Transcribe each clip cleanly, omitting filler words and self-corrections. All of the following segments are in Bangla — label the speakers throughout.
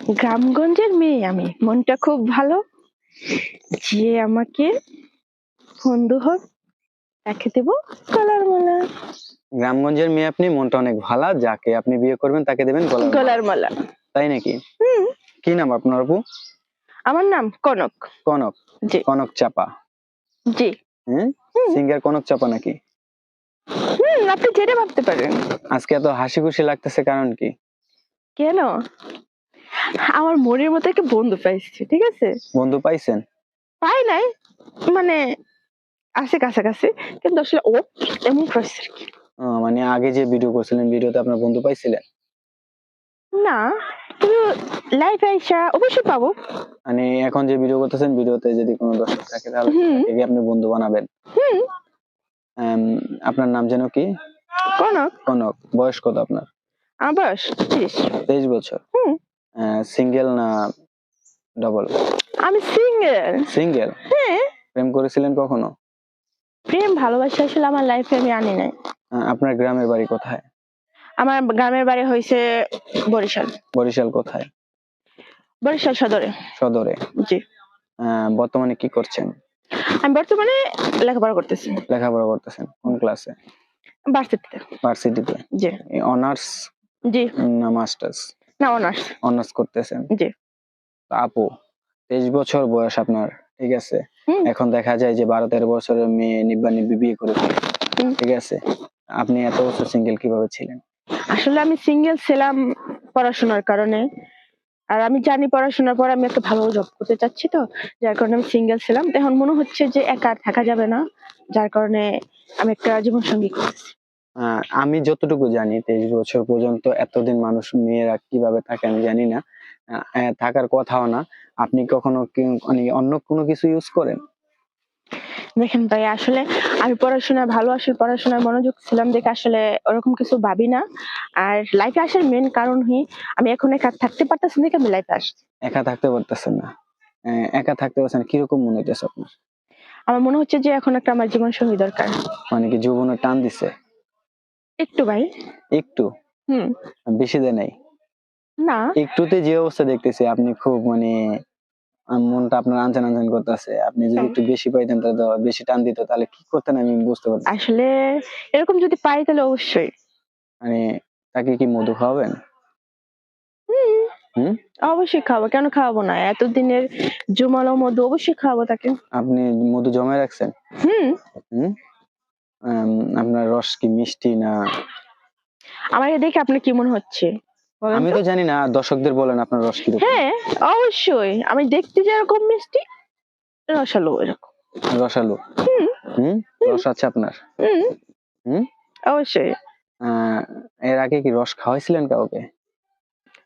Speaker 1: গ্রামগঞ্জের মেয়ে আমি, মনটা খুব ভালো। যে আমাকে বন্ধু হোক তাকে দেব গলার মালা।
Speaker 2: গ্রামগঞ্জের মেয়ে আপনি, মনটা অনেক ভালো, যাকে আপনি বিয়ে করবেন তাকে দেবেন গলার মালা।
Speaker 1: গলার মালা।
Speaker 2: তাই নাকি?
Speaker 1: হুম।
Speaker 2: কি নাম আপনার আপু?
Speaker 1: আমার নাম কনক।
Speaker 2: কনক?
Speaker 1: জি।
Speaker 2: কনক চাপা?
Speaker 1: জি।
Speaker 2: সিঙ্গার কনক চাপা নাকি?
Speaker 1: আপনি যেটা ভাবতে পারেন।
Speaker 2: আজকে এত হাসি খুশি লাগতেছে, কারণ কি?
Speaker 1: কেন? আমার মনের মতো একটা বন্ধু পাইছি, ঠিক আছে?
Speaker 2: বন্ধু পাইছেন?
Speaker 1: পাই নাই, মানে আছে কাছাকাছি, কিন্তু আসলে ও এমন পাইছে আর কি।
Speaker 2: মানে আগে যে ভিডিও করছিলেন, ভিডিওতে আপনার বন্ধু পাইছিলেন?
Speaker 1: না, কিন্তু লাইভে আইসা অবশ্যই পাবো।
Speaker 2: মানে এখন যে ভিডিও করতেছেন, ভিডিওতে যদি কোনো দর্শক থাকে তাহলে তাকে কি আপনি বন্ধু বানাবেন? আপনার নাম যেন কি?
Speaker 1: কনক।
Speaker 2: কনক। বয়স কত আপনার?
Speaker 1: আমার বয়স 23।
Speaker 2: 23 বছর। সিঙ্গেল না ডাবল?
Speaker 1: আমি সিঙ্গেল।
Speaker 2: সিঙ্গেল?
Speaker 1: হ্যাঁ।
Speaker 2: প্রেম করেছিলেন কখনো?
Speaker 1: প্রেম ভালোবাসা আসলে আমার লাইফে আমি আনি নাই।
Speaker 2: আপনার গ্রামের বাড়ি কোথায়?
Speaker 1: আমার গ্রামের বাড়ি হয়েছে বরিশাল।
Speaker 2: বরিশাল কোথায়?
Speaker 1: বরিশাল সদরে।
Speaker 2: সদরে?
Speaker 1: জি।
Speaker 2: বর্তমানে কি করছেন?
Speaker 1: আমি বর্তমানে লেখাপড়া করতেছি।
Speaker 2: লেখাপড়া করতেছেন কোন ক্লাসে?
Speaker 1: ভার্সিটিতে।
Speaker 2: ভার্সিটিতে?
Speaker 1: জি।
Speaker 2: অনার্স?
Speaker 1: জি।
Speaker 2: না মাস্টার্স?
Speaker 1: না, অনার্স।
Speaker 2: অনার্স করতেছেন?
Speaker 1: জি।
Speaker 2: আপু, 23 বছর বয়স আপনার, ঠিক আছে? এখন দেখা যায় যে 12-13 বছরের মেয়ে নিব্বা নিব্বি বিয়ে করে ফেলে, ঠিক আছে? আপনি এত বছর সিঙ্গেল কিভাবে ছিলেন?
Speaker 1: আসলে আমি সিঙ্গেল ছিলাম পড়াশোনার কারণে, আর আমি জানি পড়াশোনার পর আমি একটা ভালো জব করতে চাচ্ছি, তো যার কারণে আমি সিঙ্গেল ছিলাম। এখন মনে হচ্ছে যে একা থাকা যাবে না, যার কারণে আমি একটা জীবন সঙ্গী করতেছি।
Speaker 2: আমি যতটুকু জানি 23 বছর পর্যন্ত এতদিন মানুষ মেয়েরা কিভাবে থাকে আমি জানি না, থাকার কথাও না। আপনি কখনো মানে অন্য কোনো কিছু ইউজ করেন?
Speaker 1: দেখেন ভাই, আসলে আমি পড়াশোনায় মনোযোগ ছিলাম দেখে আসলে ওরকম কিছু ভাবি না। আর লাইফে আসার মেন কারণ আমি এখন একা থাকতে পারতেছি দেখে আমি লাইফে আসছি।
Speaker 2: একা থাকতে পারতেছেন না? একা থাকতে পারছেন, কিরকম মনে হইতেছে আপনার?
Speaker 1: আমার মনে হচ্ছে যে এখন একটা আমার জীবন সঙ্গী দরকার।
Speaker 2: মানে কি যৌবনের টান দিছে?
Speaker 1: একটু ভাই।
Speaker 2: একটু? বেশি দেয় নাই?
Speaker 1: না।
Speaker 2: একটুতে যে অবস্থা দেখতেছি, আপনি খুব মানে মনটা আপনার আনচান আনচান করতেছে। আপনি যদি একটু বেশি পাইতেন, তাহলে বেশি টান দিত, তাহলে কি করতেন আমি বুঝতে পারছি।
Speaker 1: আসলে এরকম যদি পাই তাহলে অবশ্যই।
Speaker 2: মানে তাকে কি মধু খাওয়াবেন?
Speaker 1: অবশ্যই খাবো, কেন খাওয়াবো না? এতদিনের জমালো মধু অবশ্যই খাওয়াবো তাকে।
Speaker 2: আপনি মধু জমায় রাখছেন? আপনার রস কি মিষ্টি না?
Speaker 1: আমাকে দেখে আপনার কি মনে হচ্ছে?
Speaker 2: আমি তো জানি না, দর্শকদের বলেন আপনার রস কি রকম।
Speaker 1: হ্যাঁ, অবশ্যই আমি দেখতে যেরকম মিষ্টি, রসালো এরকম।
Speaker 2: রসালো? রস আছে আপনার?
Speaker 1: অবশ্যই।
Speaker 2: এর আগে কি রস খাওয়াইছিলেন কাউকে?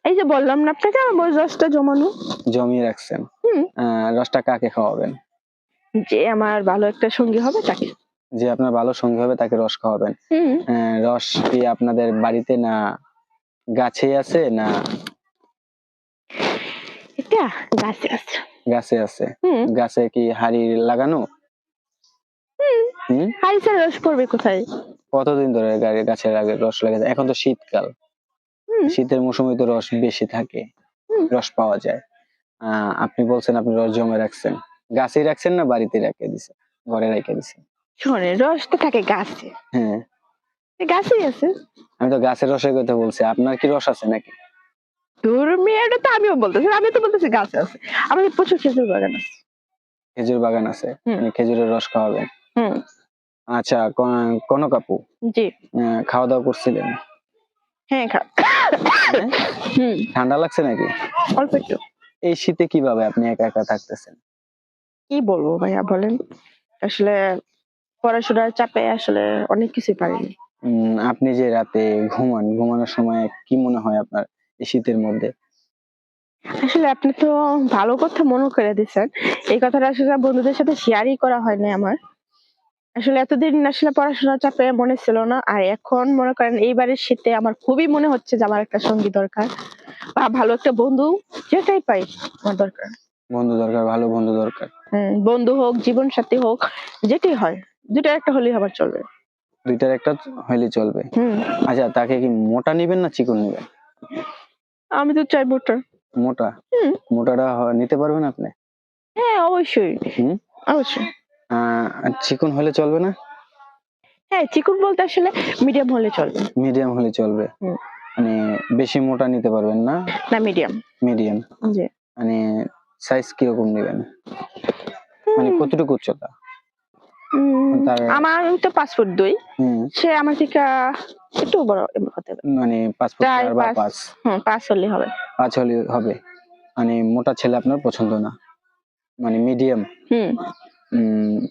Speaker 1: এই যে বললাম না আপনাকে, আমার রসটা জমানো।
Speaker 2: জমিয়ে রাখছেন? রসটা কাকে খাওয়াবেন?
Speaker 1: যে আমার ভালো একটা সঙ্গী হবে তাকে।
Speaker 2: যে আপনার ভালো সঙ্গী হবে তাকে রস খাওয়াবেন? রস কি আপনাদের বাড়িতে না গাছে আছে না?
Speaker 1: এটা গাছে আছে।
Speaker 2: গাছে আছে? গাছে কি হাড়ি লাগানো?
Speaker 1: হাড়ি ছাড়া রস পড়বে কোথায়?
Speaker 2: কতদিন ধরে গাছের আগে রস লেগে? এখন তো শীতকাল, শীতের মৌসুমে তো রস বেশি থাকে, রস পাওয়া যায়। আপনি বলছেন আপনি রস জমে রাখছেন, গাছেই রাখছেন না বাড়িতে রেখে দিছেন, ঘরে রেখে দিছেন?
Speaker 1: শোনে, রস তো থাকে গাছে।
Speaker 2: হ্যাঁ,
Speaker 1: গাছেই আছে।
Speaker 2: আমি তো গাছের রসের কথা বলছি, আপনার কি রস আছে নাকি?
Speaker 1: তোর মেয়েটা তো আমিও বলতেছি, আমি তো বলতেছি গাছ আছে। আমাদের প্রচুর খেজুর বাগান আছে।
Speaker 2: খেজুর বাগান আছে? খেজুরের রস খাওয়াবেন? আচ্ছা, কনক আপু,
Speaker 1: জি,
Speaker 2: খাওয়া দাওয়া করছিলেন?
Speaker 1: হ্যাঁ,
Speaker 2: ঠান্ডা লাগছে নাকি?
Speaker 1: অল্প একটু।
Speaker 2: এই শীতে কিভাবে আপনি একা একা থাকতেছেন?
Speaker 1: কি বলবো ভাইয়া বলেন, আসলে পড়াশোনার চাপে আসলে অনেক কিছুই পারিনি।
Speaker 2: আপনি যে রাতে ঘুমানোর সময় কি মনে হয় আপনার এই শীতের মধ্যে?
Speaker 1: আসলে আপনি তো ভালো কথা মনে করে দিচ্ছেন। এই কথাটা আসলে বন্ধুদের সাথে শেয়ারই করা হয়নি আমার। আসলে এতদিন আসলে পড়াশোনার চাপে মনে ছিল না, আর এখন মনে করেন এইবারের শীতে আমার খুবই মনে হচ্ছে যে আমার একটা সঙ্গী দরকার, বা ভালো একটা বন্ধু, যেটাই পাই আমার দরকার।
Speaker 2: বন্ধু দরকার, ভালো বন্ধু দরকার।
Speaker 1: বন্ধু হোক, জীবন সাথী হোক, যেটাই হয়, দুটার একটা হলেই আমার চলবে।
Speaker 2: দুইটার একটা হইলে চলবে? আচ্ছা, তাকে কি মোটা নিবেন না চিকন নিবেন?
Speaker 1: আমি তো চাই মোটা।
Speaker 2: মোটা?
Speaker 1: হুম।
Speaker 2: মোটাটা নিতে পারবেন আপনি?
Speaker 1: হ্যাঁ, অবশ্যই।
Speaker 2: হুম।
Speaker 1: অবশ্যই।
Speaker 2: আর চিকন হলে চলবে না?
Speaker 1: হ্যাঁ, চিকন বলতে আসলে মিডিয়াম হলে চলবে।
Speaker 2: মিডিয়াম হলে চলবে।
Speaker 1: হুম।
Speaker 2: মানে বেশি মোটা নিতে পারবেন না?
Speaker 1: না, মিডিয়াম।
Speaker 2: মিডিয়াম।
Speaker 1: জি।
Speaker 2: মানে সাইজ কিরকম নিবেন? মানে
Speaker 1: হুম,
Speaker 2: কতটুকু উচ্চতা? তার
Speaker 1: আমি তো 5 ফুট 2।
Speaker 2: হুম,
Speaker 1: সে আমার থেকে একটু বড় হতে হবে।
Speaker 2: মানে 5 ফুট 4 বা 5?
Speaker 1: 5 হলেই হবে।
Speaker 2: 5 হলে হবে। মানে মোটা ছেলে আপনার পছন্দ না। মানে মিডিয়াম।
Speaker 1: হুম।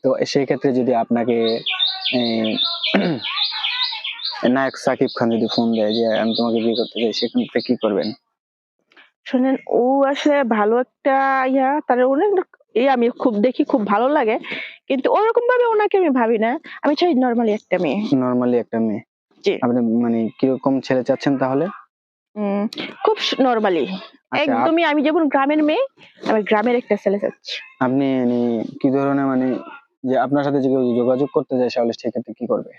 Speaker 2: তো সেই ক্ষেত্রে যদি আপনাকে এ নায়ক সাকিব খান যদি ফোন দেয় যে আমি তোমাকে বিয়ে করতে চাই, সেক্ষেত্রে কি করবেন?
Speaker 1: শোনেন, ও আসলে ভালো একটা তার অনেক আমি খুব দেখি, খুব ভালো লাগে। কিন্তু ওরকম ভাবে ওনাকে আমি ভাবি না। আমি চাই নরমালি একটা মেয়ে।
Speaker 2: নরমালি একটা মেয়ে।
Speaker 1: জি।
Speaker 2: আপনি মানে কিরকম ছেলে চাচ্ছেন তাহলে?
Speaker 1: উম খুব নরমালি।
Speaker 2: আচ্ছা,
Speaker 1: একদমই আমি যেমন গ্রামের মেয়ে, আমি গ্রামের একটা ছেলে চাচ্ছি।
Speaker 2: আপনি মানে কি ধরনের মানে যে আপনার সাথে যে কেউ যোগাযোগ করতে চায় তাহলে সেক্ষেত্রে কি করবে?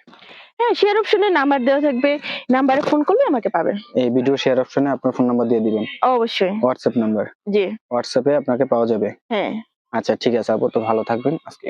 Speaker 1: হ্যাঁ, শেয়ার অপশনে নাম্বার দেওয়া থাকবে। নাম্বারে ফোন করলে আমাকে পাবে।
Speaker 2: এই ভিডিও শেয়ার অপশনে আপনার ফোন নাম্বার দিয়ে দিবেন।
Speaker 1: অবশ্যই।
Speaker 2: WhatsApp number.
Speaker 1: জি।
Speaker 2: হোয়াটসঅ্যাপে আপনাকে পাওয়া যাবে।
Speaker 1: হ্যাঁ।
Speaker 2: আচ্ছা ঠিক আছে আপু, তো ভালো থাকবেন আজকে।